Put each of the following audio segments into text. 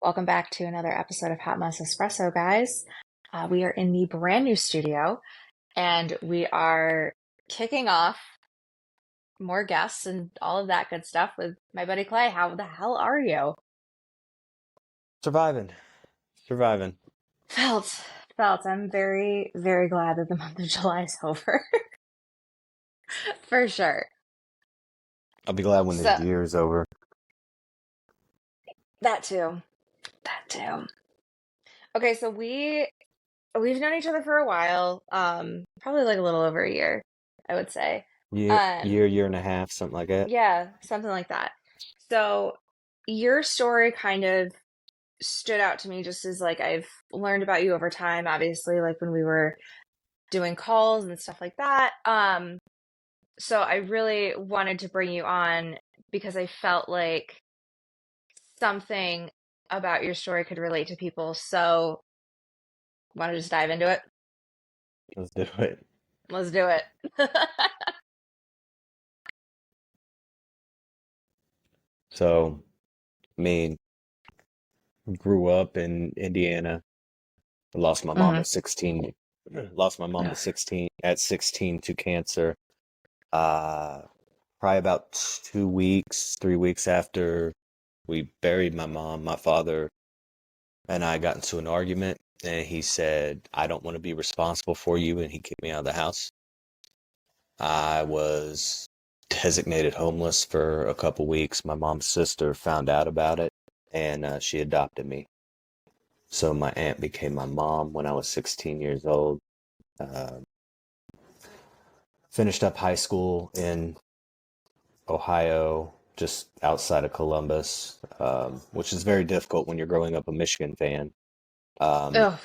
Welcome back to another episode of Hot Mess Espresso, guys. We are in the brand new studio and we are kicking off more guests and all of that good stuff with my buddy Clay. How the hell are you? Surviving. Surviving. Felt, felt. I'm very, very glad that the month of July is over for sure. I'll be glad when So, this year is over. that too. That too. Okay, so we've known each other for a while, probably like a little over a year, I would say. Year, Um, year and a half, something like that. Yeah, something like that. So your story kind of stood out to me just as like I've learned about you over time, obviously, like when we were doing calls and stuff like that. So I really wanted to bring you on because I felt like something about your story could relate to people. So want to just dive into it? Let's do it. Let's do it. So, I mean, grew up in Indiana. Lost my mom hmm at 16. Lost my mom to 16 to cancer. Uh, Probably about 2 weeks, 3 weeks after we buried my mom, my father and I got into an argument, and he said, "I don't want to be responsible for you," and he kicked me out of the house. I was designated homeless for a couple weeks. My mom's sister found out about it, and she adopted me. So my aunt became my mom when I was 16 years old. Uh, Finished up high school in Ohio, just outside of Columbus, which is very difficult when you're growing up a Michigan fan. Um, Oh,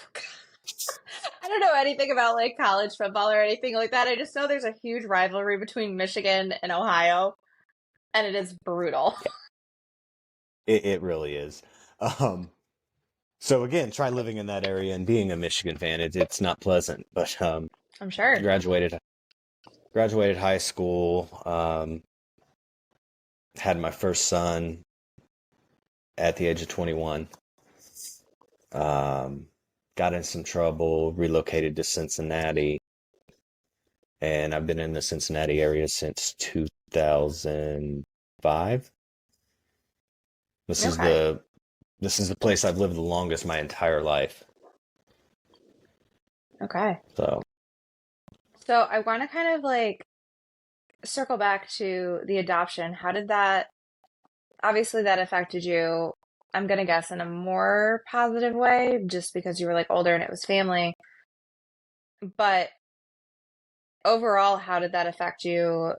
I don't know anything about like college football or anything like that. I just know there's a huge rivalry between Michigan and Ohio, and it is brutal. yeah, it really is. Um, so again, try living in that area and being a Michigan fan. It's not pleasant, but I'm sure. graduated graduated high school, had my first son at the age of 21. Um, Got in some trouble, relocated to Cincinnati, and I've been in the Cincinnati area since 2005. This is Okay. the this is the place I've lived the longest my entire life. Okay. So, So I want to kind of like circle back to the adoption. How did that, obviously that affected you, I'm gonna guess in a more positive way, just because you were like older and it was family. But overall, how did that affect you?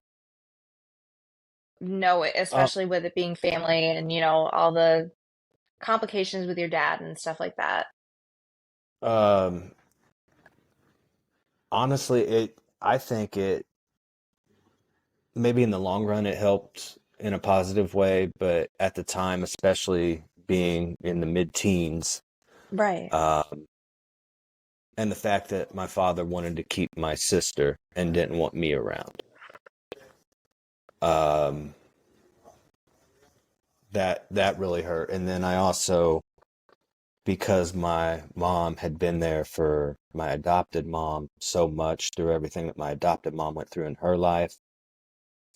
Know it, uh, especially with it being family and, all the complications with your dad and stuff like that. um, honestly, I think it maybe in the long run it helped in a positive way, but at the time, especially being in the mid-teens, Right. um, and the fact that my father wanted to keep my sister and didn't want me around, um, that really hurt. And then I also, because my mom had been there for my adopted mom so much through everything that my adopted mom went through in her life,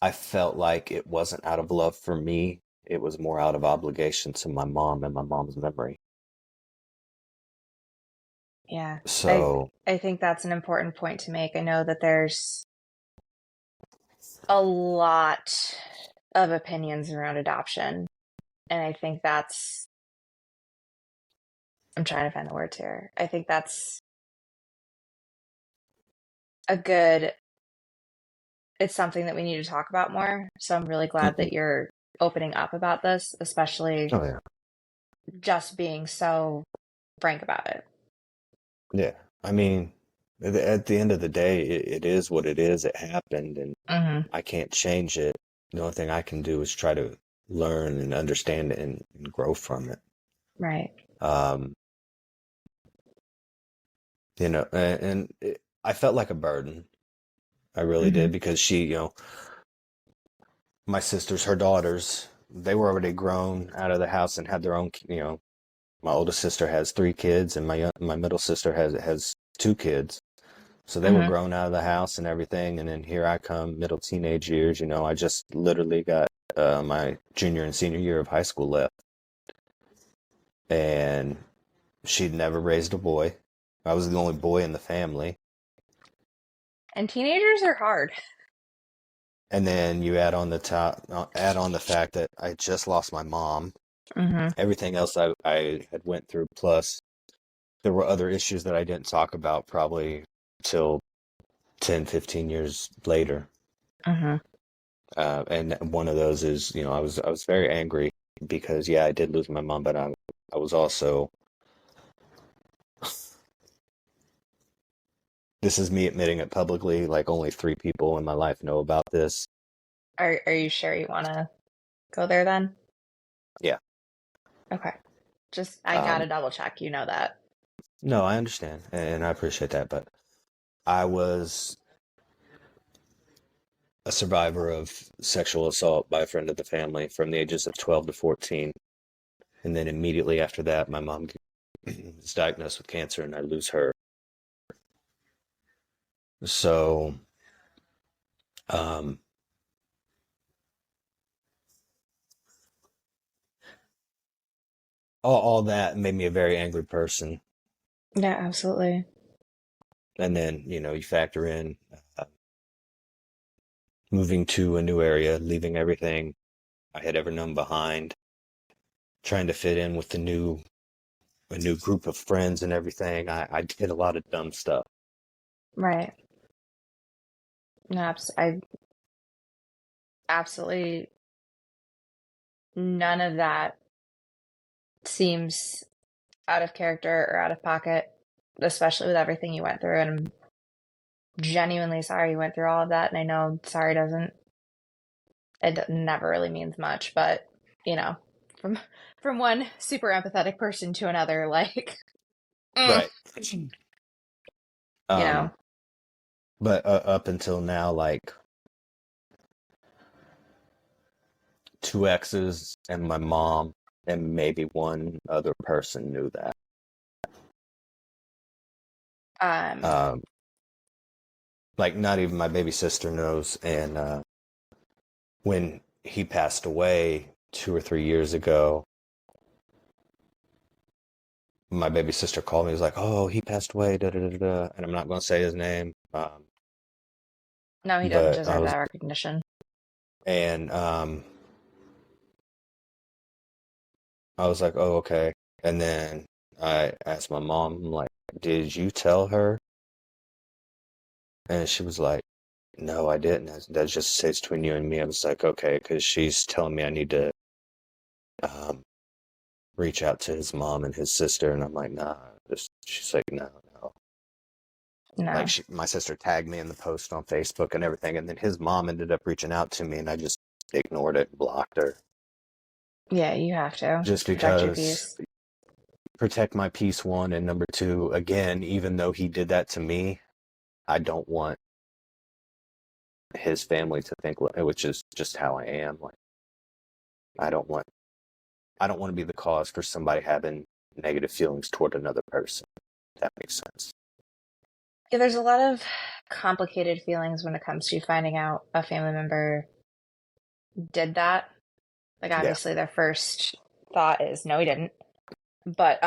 I felt like it wasn't out of love for me. It was more out of obligation to my mom and my mom's memory. Yeah. I So, I think that's an important point to make. I know that there's a lot of opinions around adoption, and I think that's, I'm trying to find the words here. I think that's a good, it's something that we need to talk about more. So I'm really glad mhm. that you're opening up about this, especially Oh yeah, just being so frank about it. yeah. I mean, at the end of the day, it is what it is. It happened, and hmm I can't change it. The only thing I can do is try to learn and understand it and grow from it. Right. Um, and I felt like a burden. I really hmm did because my sisters, her daughters, they were already grown out of the house and had their own, My oldest sister has 3 kids, and my middle sister has 2 kids. So they were Hmm. grown out of the house and everything, and then here I come, middle teenage years. I just literally got my junior and senior year of high school left, and she'd never raised a boy. I was the only boy in the family. And teenagers are hard. And then you add on the fact that I just lost my mom. Hmm. Everything else I had went through, plus there were other issues that I didn't talk about probably till 10, 15 years later. Hmm. And one of those is, I was very angry because yeah, I did lose my mom, but I was also, this is me admitting it publicly, like only 3 people in my life know about this. Are you sure you want to go there then? Yeah. Okay. Just, I Um, gotta double check. You know that. no, I understand and I appreciate that, but I was a survivor of sexual assault by a friend of the family from the ages of 12 to 14. And then immediately after that, my mom is diagnosed with cancer and I lose her. So, um, all that made me a very angry person. Yeah, absolutely. And then, you factor in uh, moving to a new area, leaving everything I had ever known behind, trying to fit in with a new group of friends and everything. I did a lot of dumb stuff. Right. No, I absolutely none of that seems out of character or out of pocket, especially with everything you went through. And I'm genuinely sorry you went through all of that. And I know sorry doesn't, never really means much, but you know, from from one super empathetic person to another, like, mm, Right. you Um, know, but up until now, like 2 exes and my mom and maybe one other person knew that. um, Um, like not even my baby sister knows. And when he passed away 2 or 3 years ago, my baby sister called me. Was like, "Oh, he passed away." Da da da da. And I'm not going to say his name. no, he doesn't But I deserve was, that recognition. and I was like, "Oh, okay." And then I asked my mom, I'm like, "Did you tell her?" And she was like, "No, I didn't. That just stays between you and me." I was like, "Okay," because she's telling me I need to um, reach out to his mom and his sister, and I'm like, "Nah." She's like, "No, no." Like No, my sister tagged me in the post on Facebook and everything, and then his mom ended up reaching out to me, and I just ignored it, and blocked her, yeah, you have to just protect your because peace. protect my peace, one, and number two, again, even though he did that to me, I don't want his family to think, which is just how I am. Like I don't want I don't want to be the cause for somebody having negative feelings toward another person. If that makes sense. Yeah, there's a lot of complicated feelings when it comes to finding out a family member did that. Like Yeah. obviously their first thought is no, he didn't. But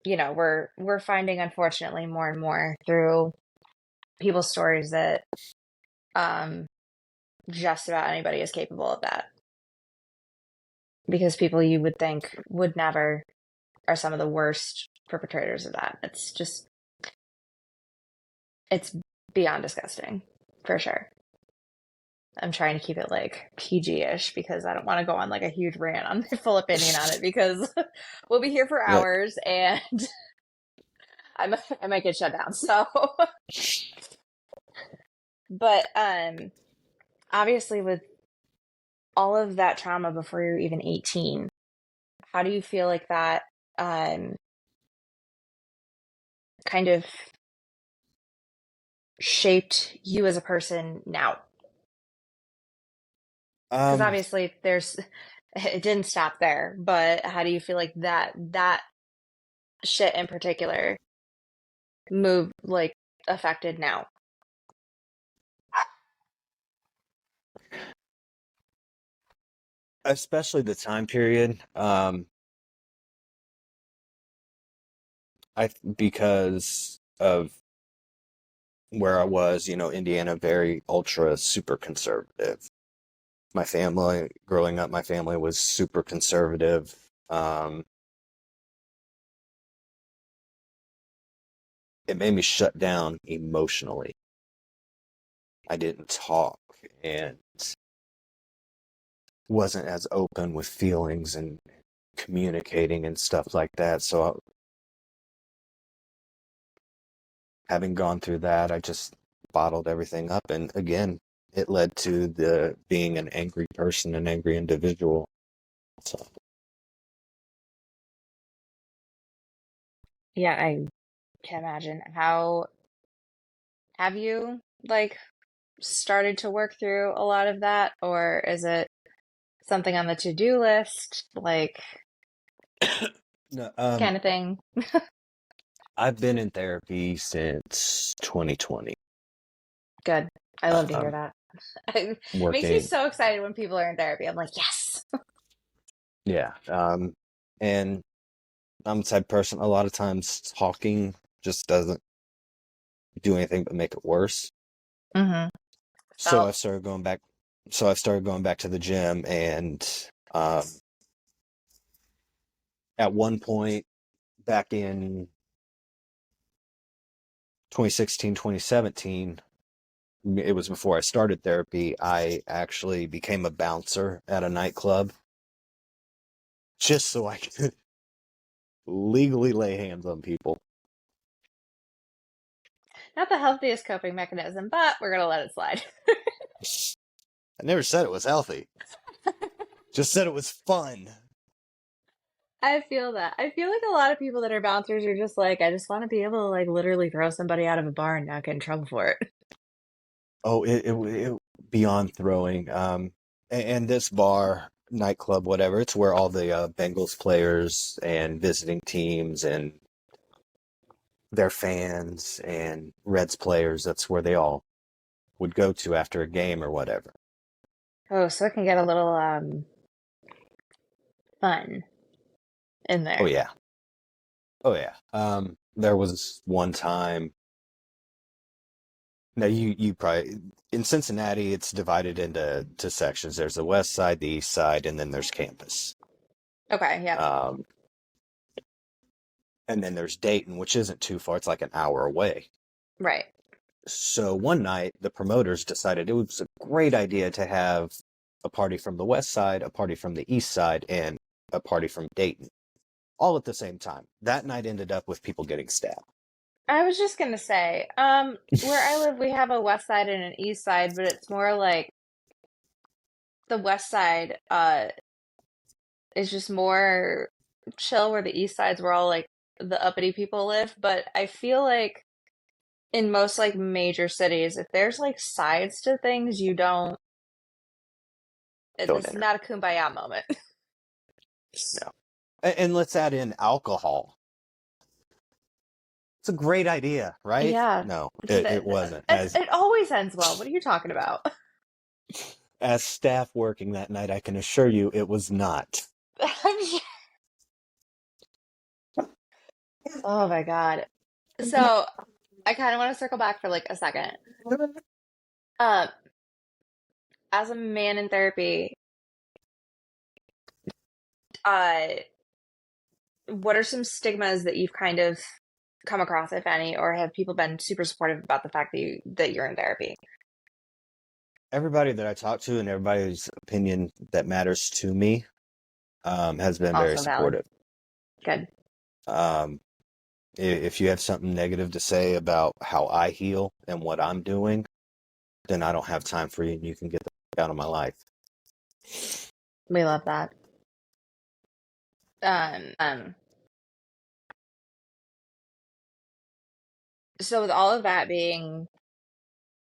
we're finding unfortunately more and more through people's stories that um just about anybody is capable of that. Because people you would think would never are some of the worst perpetrators of that. It's beyond disgusting, for sure. I'm trying to keep it like PG-ish because I don't want to go on like a huge rant on my full opinion on it because we'll be here for Right. hours and I might get shut down. So, but obviously with all of that trauma before you're even 18, how do you feel like that um kind of shaped you as a person now? Because Um, obviously there's it didn't stop there, but how do you feel like that shit in particular move like affected now? Especially the time period. Because of where I was, Indiana, very ultra super conservative. My family, growing up, my family was super conservative. It made me shut down emotionally. I didn't talk and wasn't as open with feelings and communicating and stuff like that. So, having gone through that, I just bottled everything up. And again, it led to the being an angry person, an angry individual. So, Yeah, I can imagine. How have you like started to work through a lot of that, or is it something on the to-do list, like no, kind of thing? I've been in therapy since 2020. Good. I love to hear Um, that. It makes me working, so excited when people are in therapy. I'm like, yes. yeah. And I'm the type of person, a lot of times talking just doesn't do anything but make it worse. Mm-hmm. So Felt. I've started going back. So I've started going back to the gym, and um, at one point back in 2016, 2017, it was before I started therapy. I actually became a bouncer at a nightclub just so I could legally lay hands on people. Not the healthiest coping mechanism, but we're gonna let it slide. I never said it was healthy. Just said it was fun. I feel that. I feel like a lot of people that are bouncers are just like, I just want to be able to like literally throw somebody out of a bar and not get in trouble for it. Oh, it beyond throwing. And this bar, nightclub, whatever, it's where all the Bengals players and visiting teams and their fans and Reds players, that's where they all would go to after a game or whatever. Oh, so it can get a little fun in Oh there. yeah. Oh yeah. There was one time. Now you probably in Cincinnati, it's divided into sections. There's the west side, the east side, and then there's campus. Okay, yep. Um, and then there's Dayton, which isn't too far. It's like an hour away. Right. So one night, the promoters decided it was a great idea to have a party from the west side, a party from the east side, and a party from Dayton, all at the same time. That night ended up with people getting stabbed. I was just gonna say, where I live, we have a west side and an east side, but it's more like the west side, is just more chill, where the east side's where all like the uppity people live. But I feel like in most like major cities, if there's like sides to things, you don't, Don't this is enter. not a kumbaya moment. No. And let's add in alcohol. It's a great idea, right? Yeah. No, It's, it wasn't. it always ends well. What are you talking about? As staff working that night, I can assure you it was not. I'm sure- Oh my God. So I kind of want to circle back for like a second. Um, as a man in therapy, uh, what are some stigmas that you've kind of come across, if any, or have people been super supportive about the fact that you're in therapy? Everybody that I talk to and everybody's opinion that matters to me has been very Also valid. supportive. Good. Um, if you have something negative to say about how I heal and what I'm doing, then I don't have time for you and you can get the fuck out of my life. We love that. Um, so with all of that being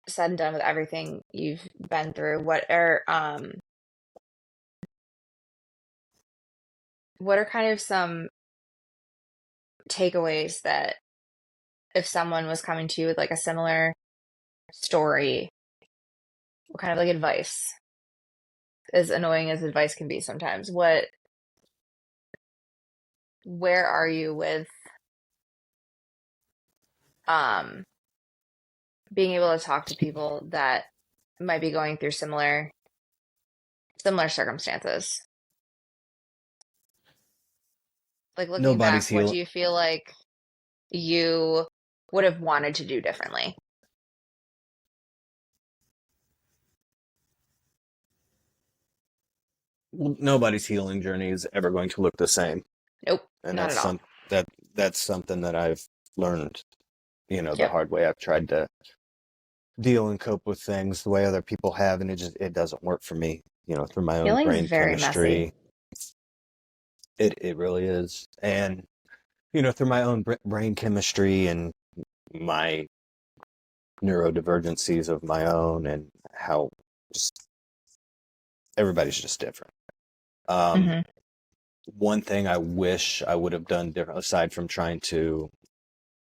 said and done, with everything you've been through, what are what are kind of some takeaways that if someone was coming to you with like a similar story, what kind of like advice, as annoying as advice can be sometimes, where are you with um being able to talk to people that might be going through similar circumstances? Like looking Nobody's back, what do healing. you feel like you would have wanted to do differently? Nobody's healing journey is ever going to look the same, Nope, and not at all. that that's something that I've learned, the Yep. hard way. I've tried to deal and cope with things the way other people have, and it doesn't work for me. Through my own Healing's brain very messy. chemistry, it really is, and through my own brain chemistry and my neurodivergencies of my own, and how just everybody's just different. Um, Hmm. One thing I wish I would have done different, aside from trying to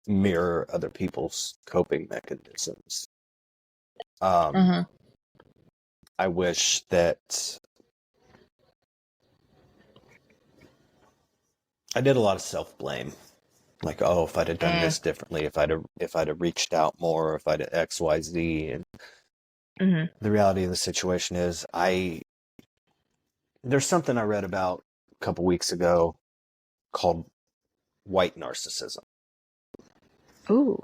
mirror other people's coping mechanisms, um, Hmm. I wish that I did a lot of self blame. Like, oh, if I'd have done Mm. this differently, if I'd have reached out more, if I'd have X, Y, Z. And Hmm. the reality of the situation is, there's something I read about a couple weeks ago called white narcissism, Ooh,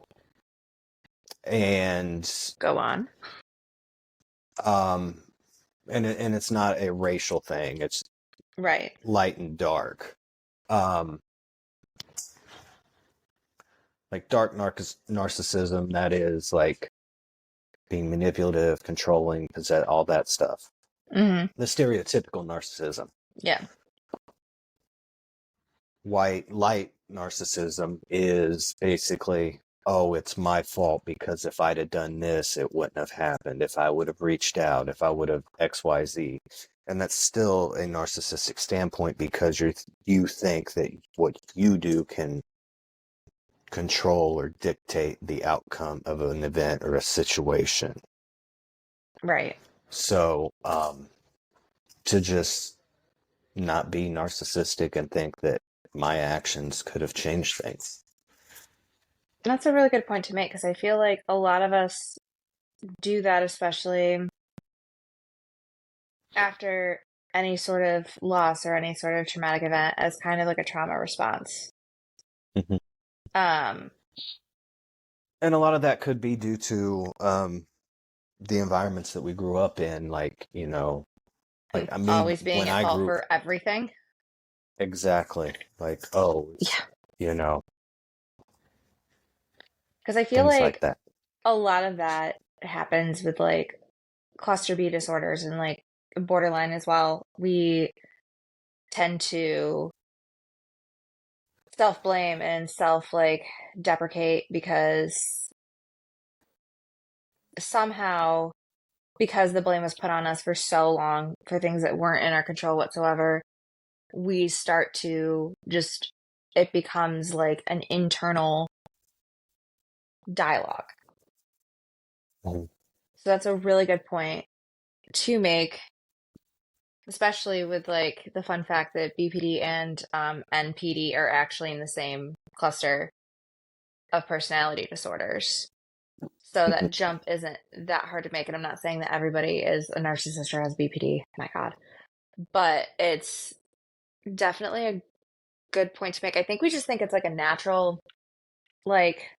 and go on. um, and it's not a racial thing. It's Right. light and dark. Um, like dark narcissism, that is like being manipulative, controlling, possess, all that stuff. Hmm. The stereotypical narcissism. Yeah. White light narcissism is basically, oh, it's my fault because if I'd have done this, it wouldn't have happened. If I would have reached out, if I would have XYZ. And that's still a narcissistic standpoint because you think that what you do can control or dictate the outcome of an event or a situation. Right. So, to just not be narcissistic and think that my actions could have changed things. That's a really good point to make because I feel like a lot of us do that, especially after any sort of loss or any sort of traumatic event, as kind of like a trauma response. Mhm. Um, And a lot of that could be due to the environments that we grew up in. Like, like and I mean, always being when at I fault grew for everything. exactly, like, oh, Yeah. you know, Because I feel things like like that. a lot of that happens with like cluster B disorders and like borderline as well. We tend to self blame and self like deprecate because somehow, because the blame was put on us for so long for things that weren't in our control whatsoever, we start to just, it becomes like an internal dialogue. Mhm. So that's a really good point to make, especially with like the fun fact that BPD and NPD are actually in the same cluster of personality disorders. So Mhm. that jump isn't that hard to make. And I'm not saying that everybody is a narcissist or has BPD. My God. But it's definitely a good point to make. I think we just think it's like a natural, like,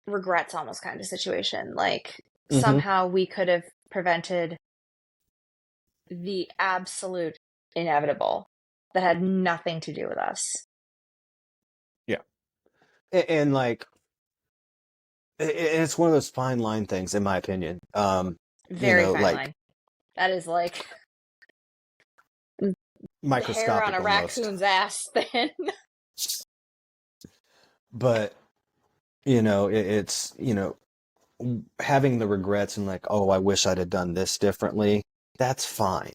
regrets almost kind of situation. Like, Mhm. somehow we could have prevented the absolute inevitable that had nothing to do with us. Yeah, and like it's one of those fine line things, in my opinion. Very fine Like line. That is like the hair on microscopic a almost. raccoon's ass thin. But it's having the regrets and like, oh, I wish I'd have done this differently. That's fine.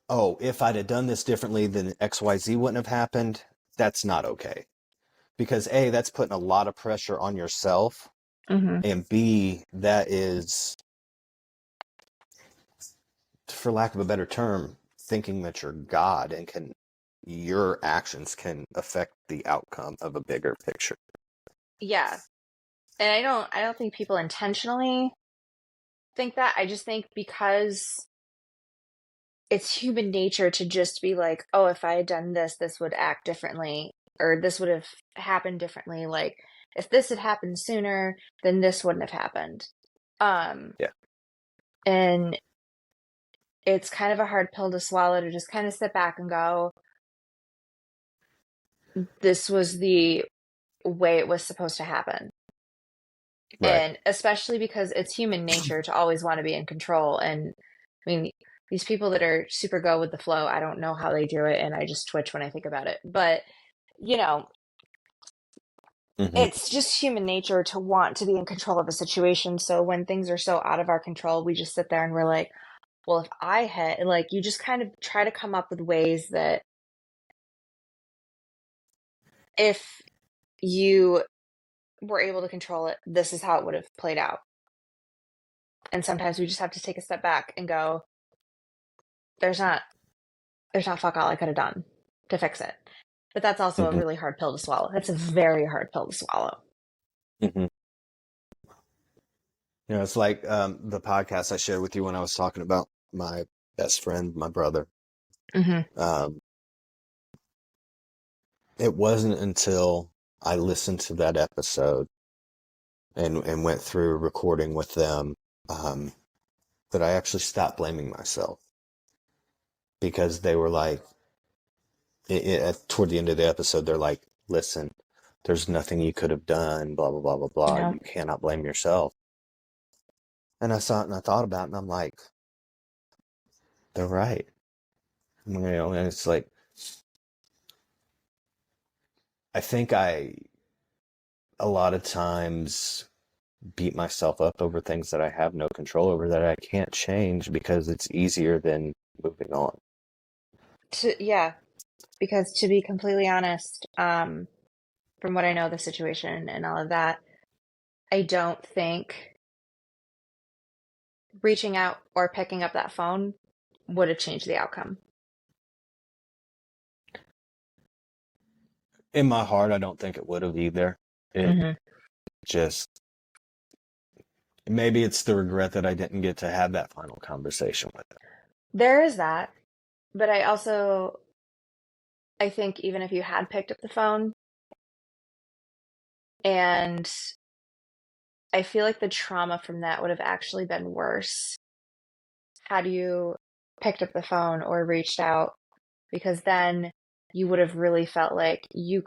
oh, if I'd have done this differently, then XYZ wouldn't have happened. That's not okay. Because A, that's putting a lot of pressure on yourself. Hmm. And B, that is, for lack of a better term, thinking that you're God and your actions can affect the outcome of a bigger picture. Yeah. And I don't think people intentionally think that. I just think because it's human nature to just be like, oh, if I had done this, this would act differently, or this would have happened differently. Like, if this had happened sooner, then this wouldn't have happened. Um, Yeah. and it's kind of a hard pill to swallow to just kind of sit back and go, this was the way it was supposed to happen. Right. And especially because it's human nature to always want to be in control. And I mean, these people that are super go with the flow, I don't know how they do it. And I just twitch when I think about it. But, you know, Hmm. it's just human nature to want to be in control of a situation. So when things are so out of our control, we just sit there and we're like, well, if I had, like, you just kind of try to come up with ways that if you were able to control it, this is how it would have played out. And sometimes we just have to take a step back and go, there's not there's not fuck all I could have done to fix it. But that's also a Hmm. really hard pill to swallow. That's a very hard pill to swallow. Hmm. It's like the podcast I shared with you when I was talking about my best friend, my brother. Hmm. Um, it wasn't until I listened to that episode and went through recording with them um, that I actually stopped blaming myself because they were like, toward the end of the episode, they're like, listen, there's nothing you could have done, blah, blah, blah, blah, You blah. know, You cannot blame yourself. And I saw it and I thought about it and I'm like, they're right. And it's like, I think a lot of times beat myself up over things that I have no control over that I can't change because it's easier than moving on. yeah, because to be completely honest, from what I know of the situation and all of that, I don't think reaching out or picking up that phone would have changed the outcome. In my heart, I don't think it would have either. It Hmm. just, maybe it's the regret that I didn't get to have that final conversation with him. There is that, but I think even if you had picked up the phone, and I feel like the trauma from that would have actually been worse had you picked up the phone or reached out, because then you would have really felt like you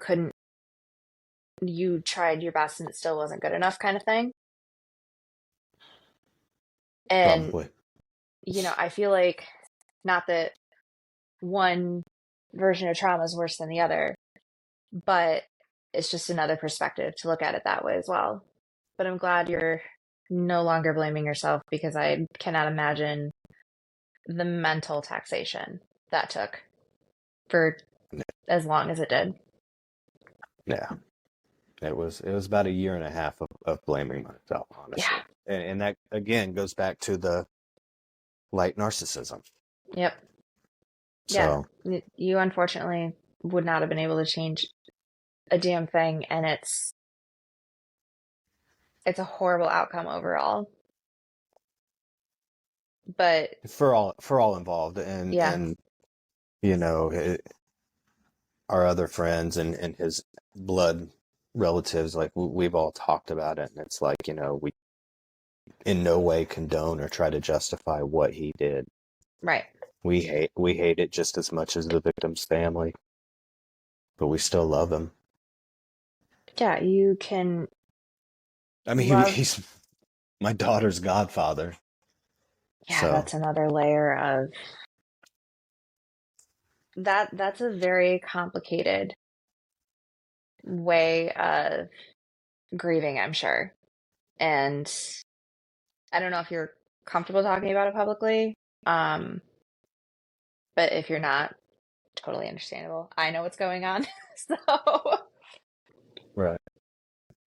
tried your best and it still wasn't good enough kind of thing. And, Probably. I feel like not that one version of trauma is worse than the other, but it's just another perspective to look at it that way as well. But I'm glad you're no longer blaming yourself because I cannot imagine the mental taxation that took for as long as it did. Yeah. It was about a year and a half of blaming myself, Yeah. honestly. And that again goes back to the light narcissism. Yep. Yeah. So You unfortunately would not have been able to change a damn thing, and it's a horrible outcome overall. But for all involved and yeah, and you know our other friends and his blood relatives, like we've all talked about it, and it's like, we in no way condone or try to justify what he did. right. We hate it just as much as the victim's family, but we still love him. Yeah, you can I mean, love. he's my daughter's godfather. Yeah, So that's another layer of that. That's a very complicated way of grieving, I'm sure. And I don't know if you're comfortable talking about it publicly. Um, But if you're not, totally understandable. I know what's going on. So, Right.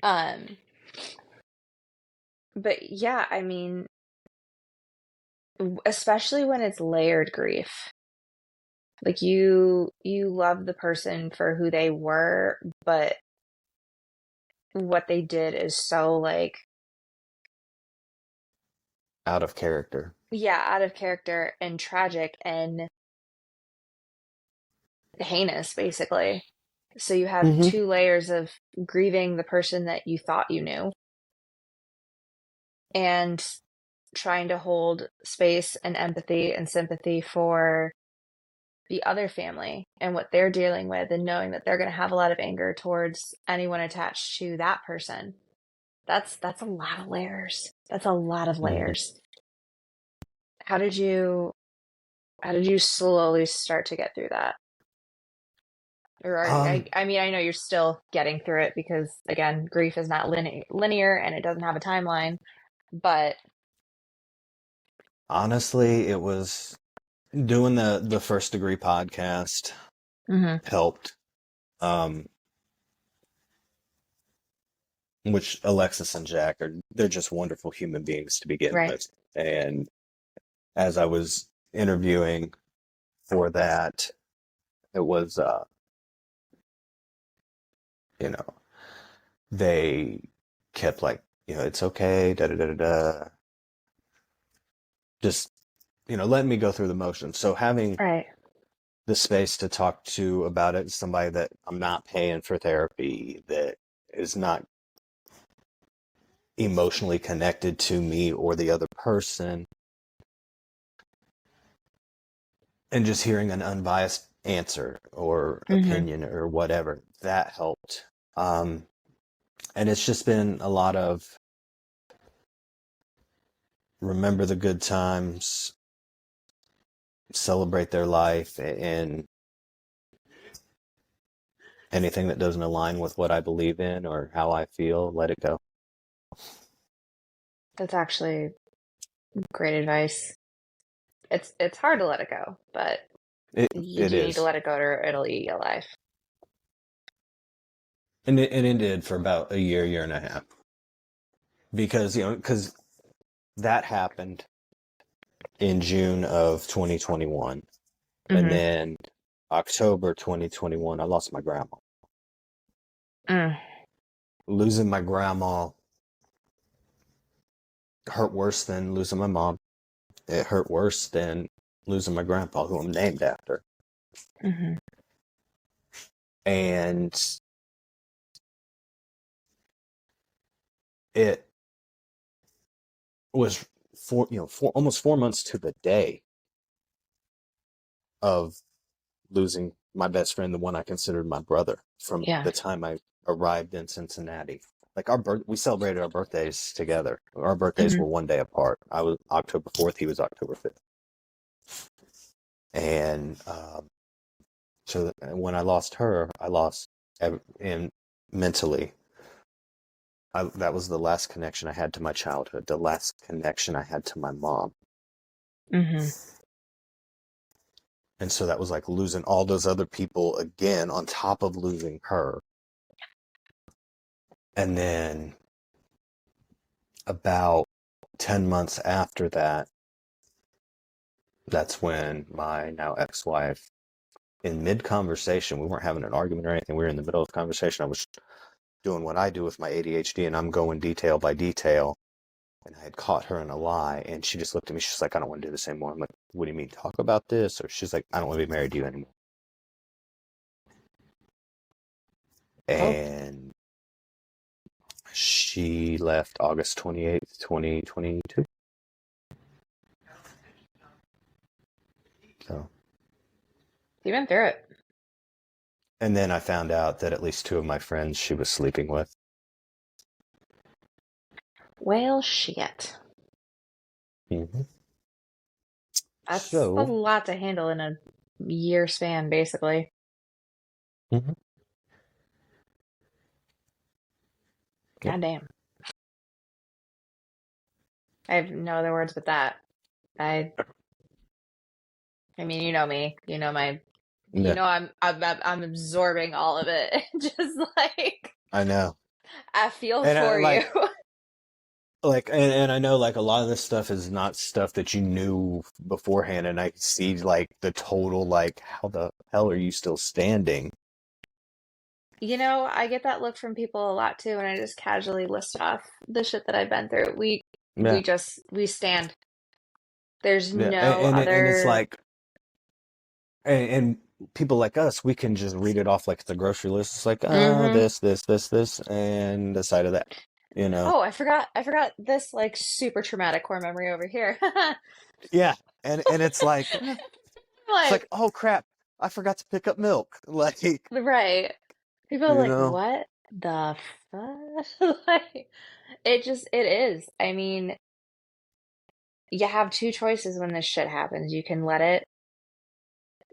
um, but yeah, I mean, especially when it's layered grief. Like you love the person for who they were, but what they did is so like, Out of character. yeah, out of character and tragic and heinous, basically. So you have Hmm. two layers of grieving the person that you thought you knew and trying to hold space and empathy and sympathy for the other family and what they're dealing with, and knowing that they're going to have a lot of anger towards anyone attached to that person. That's a lot of layers. That's a lot of Hmm. layers. How did you how did you slowly start to get through that? Or Um, I mean, I know you're still getting through it because again, grief is not linear and it doesn't have a timeline, but Honestly, it was doing the first degree podcast hmm helped. Um, which Alexis and Jack they're just wonderful human beings to begin right. with. And as I was interviewing for that, it was you know, they kept like, it's okay, da da da da da. Just, letting me go through the motions. So having Right. the space to talk to about it, somebody that I'm not paying for therapy, that is not emotionally connected to me or the other person, and just hearing an unbiased answer or hmm opinion or whatever, that helped. Um, and it's just been a lot of remember the good times, celebrate their life, and anything that doesn't align with what I believe in or how I feel, let it go. That's actually great advice. It's hard to let it go, but you It do need to is. let it go or it'll eat you alive. And it did for about a year and a half. Because that happened in June of 2021. And hmm then October 2021, I lost my grandma. Mm, Losing my grandma hurt worse than losing my mom. It hurt worse than losing my grandpa, who I'm named after. hmm And it was almost 4 months to the day of losing my best friend, the one I considered my brother, from Yeah. the time I arrived in Cincinnati. Like we celebrated our birthdays together. Our birthdays hmm were one day apart. I was October 4th. He was October 5th. And so when I lost her, I lost in mentally. That was the last connection I had to my childhood, the last connection I had to my mom. hmm And so that was like losing all those other people again on top of losing her. And then about 10 months after that, that's when my now ex-wife, in mid-conversation, we weren't having an argument or anything, we were in the middle of the conversation, I was doing what I do with my ADHD, and I'm going detail by detail, and I had caught her in a lie, and she just looked at me, she's like, I don't want to do this anymore. I'm like, what do you mean, talk about this? Or she's like, I don't want to be married to you anymore. Oh, And she left August 28th, 2022. So, you went through it. and then I found out that at least two of my friends she was sleeping with. Well, shit. Mm-hmm. That's a So, lot to handle in a year span, basically. mhm, yep. Goddamn. I have no other words but that. I I mean, you know me. You Yeah, know I'm absorbing all of it. Just like I know. I feel And I for you. and I know like a lot of this stuff is not stuff that you knew beforehand, and I see like the total like how the hell are you still standing? You know, I get that look from people a lot too, and I just casually list off the shit that I've been through. We Yeah, just we stand. There's yeah, no and it's other. like and people like us, we can just read it off like it's a grocery list. It's like Hmm. this, and the side of that, you know. Oh, I forgot this like super traumatic core memory over here. Yeah, and it's like Like, oh crap, I forgot to pick up milk. Like right. People are you like, know, what the fuck? Like, it is. I mean, you have two choices when this shit happens. You can let it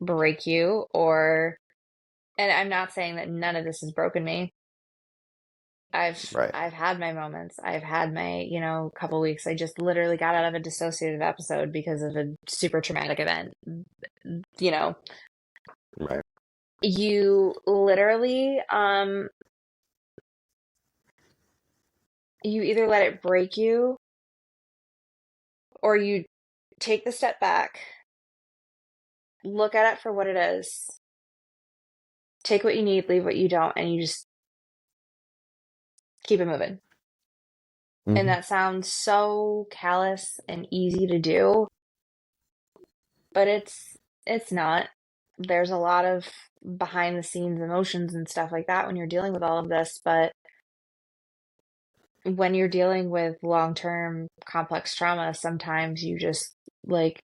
break you, or, and I'm not saying that none of this has broken me. right, I've had my moments. I've had my, couple weeks. I just literally got out of a dissociative episode because of a super traumatic event. You know, right. you literally, you either let it break you or you take the step back, look at it for what it is, take what you need, leave what you don't, and you just keep it moving. And Hmm. that sounds so callous and easy to do, but it's not. There's a lot of behind the scenes emotions and stuff like that when you're dealing with all of this, but when you're dealing with long-term complex trauma, sometimes you just like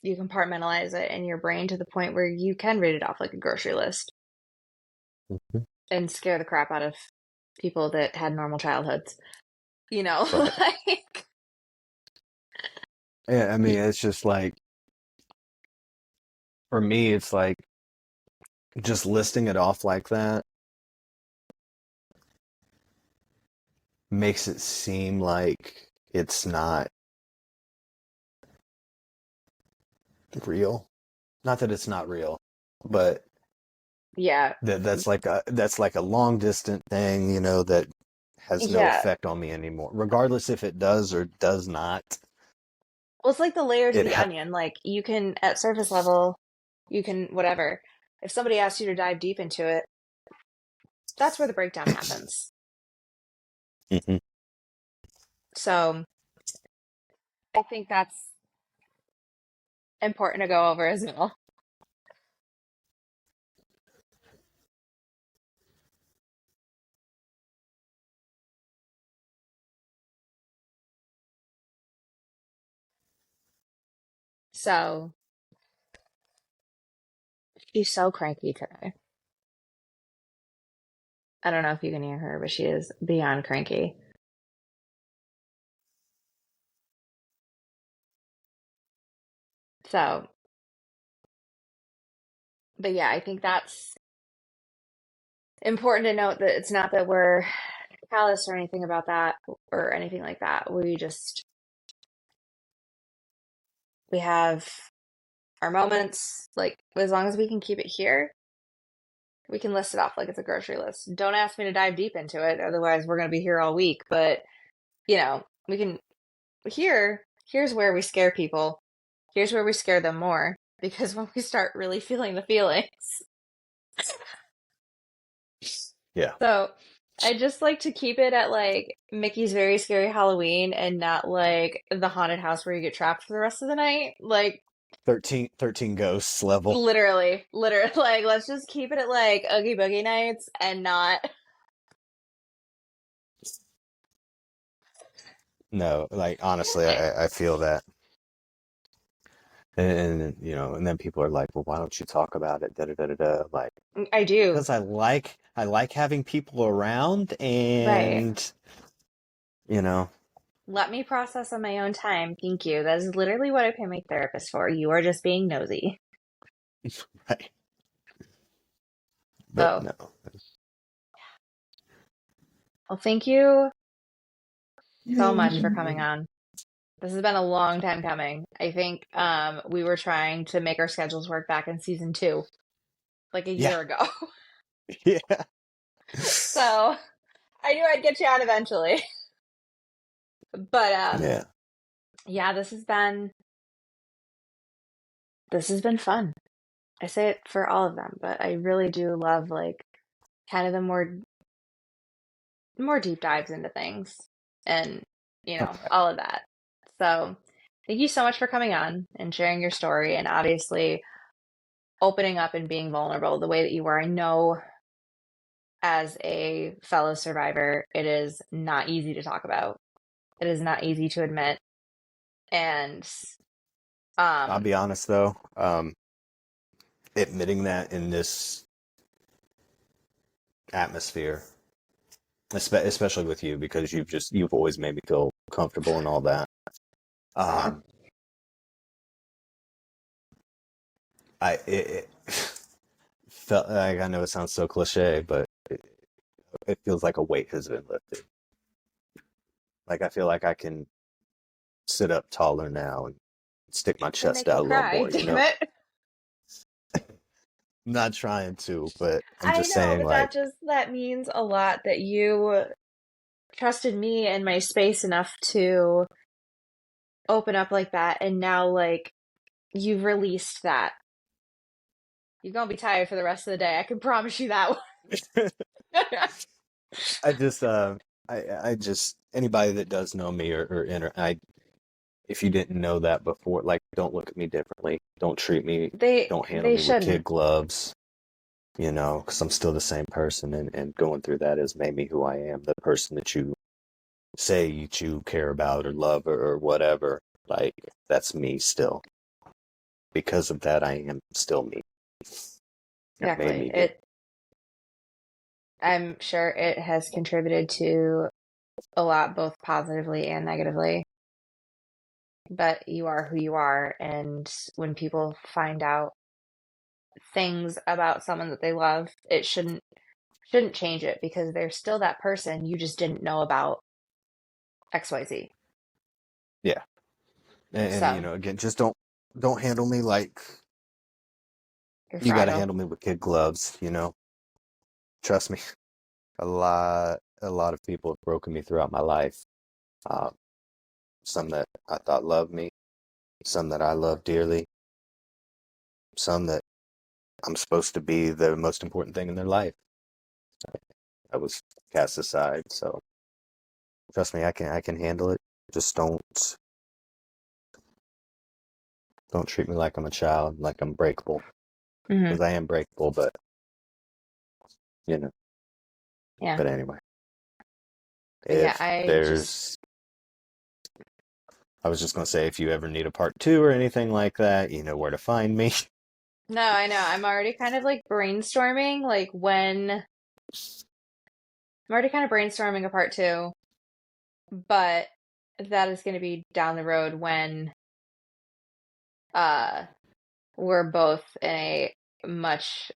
you compartmentalize it in your brain to the point where you can read it off like a grocery list and scare the crap out of people that had normal childhoods. You know, Right. like Yeah, I mean, it's just like for me, it's like just listing it off like that makes it seem like it's not real. Not that it's not real, but yeah, that's like a long distant thing, you know, that has no yeah. effect on me anymore. Regardless if it does or does not, Well, it's like the layers of it the ha onion. Like you can, at surface level, you can whatever. If somebody asks you to dive deep into it, that's where the breakdown happens. Mhm. So I think that's important to go over as well. So she's so cranky today. I don't know if you can hear her, but she is beyond cranky. So, but yeah, I think that's important to note that it's not that we're callous or anything about that or anything like that. We have our moments, like as long as we can keep it here, we can list it off like it's a grocery list. Don't ask me to dive deep into it, otherwise we're going to be here all week. But, we can here's where we scare people. Here's where we scare them more because when we start really feeling the feelings. Yeah. So, I just like to keep it at like Mickey's Very Scary Halloween and not like the haunted house where you get trapped for the rest of the night. Like 13 ghosts level. literally, like let's just keep it at like Oogie Boogie Nights and not. No, like honestly, I feel that. And you know, and then people are like, "Well, why don't you talk about it?" Da da da da da. Like, I do. because I like having people around, Right. and you know, Let me process on my own time. Thank you. That is literally what I pay my therapist for. You are just being nosy. right. But So, no, well, thank you so much for yeah, coming on. This has been a long time coming. I think we were trying to make our schedules work back in season two, like a Yeah. year ago. Yeah. So I knew I'd get you on eventually. But Yeah. yeah, this has been fun. I say it for all of them, but I really do love like kind of the more deep dives into things and Okay. all of that. So thank you so much for coming on and sharing your story and obviously opening up and being vulnerable the way that you were. I know as a fellow survivor, it is not easy to talk about. It is not easy to admit. And I'll um be honest though, admitting that in this atmosphere, especially with you, because you've always made me feel comfortable and all that. aw, Um, it felt like, I know it sounds so cliche, but it feels like a weight has been lifted. Like I feel like I can sit up taller now and stick my gonna chest make you out a little cry, more, you damn know? it. I'm not trying to, but I'm I just know, saying but like that means a lot that you trusted me and my space enough to open up like that and now like you've released that. You're gonna be tired for the rest of the day. I can promise you that one. I just I just anybody that does know me if you didn't know that before, like don't look at me differently. Don't handle they me with kid shouldn't. gloves, because I'm still the same person, and going through that has made me who I am, the person that you say you care about or love or whatever. Like that's me still. Because of that, I am still me. It made Exactly. me me. It I'm sure it has contributed to a lot both positively and negatively. But you are who you are and when people find out things about someone that they love, it shouldn't change it because they're still that person. You just didn't know about XYZ. Yeah, and So again, just don't handle me like you're you got to fragile. handle me with kid gloves. Trust me. A lot of people have broken me throughout my life. Uh, some that I thought loved me, some that I love dearly, some that I'm supposed to be the most important thing in their life. I was cast aside. So trust me, I can handle it. Just don't treat me like I'm a child, like I'm breakable, Hmm. because I am breakable. But you know. Yeah. But anyway, But yeah, if there's, I was just gonna say, if you ever need a part two or anything like that, you know where to find me. no, I know. I'm already kind of like brainstorming, like when I'm already kind of brainstorming a part two, but that is going to be down the road when uh we're both in a much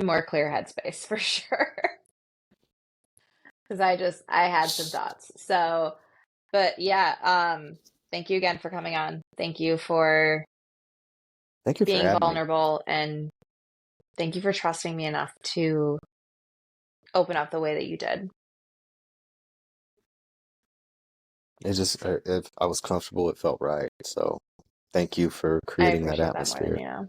more clear headspace for sure. Because I had some thoughts. So, but yeah, thank you again for coming on. Thank you for Thank you for being having me. vulnerable and thank you for trusting me enough to open up the way that you did. It's just if I was comfortable, it felt right. So thank you for I creating that appreciate that more than atmosphere. you know.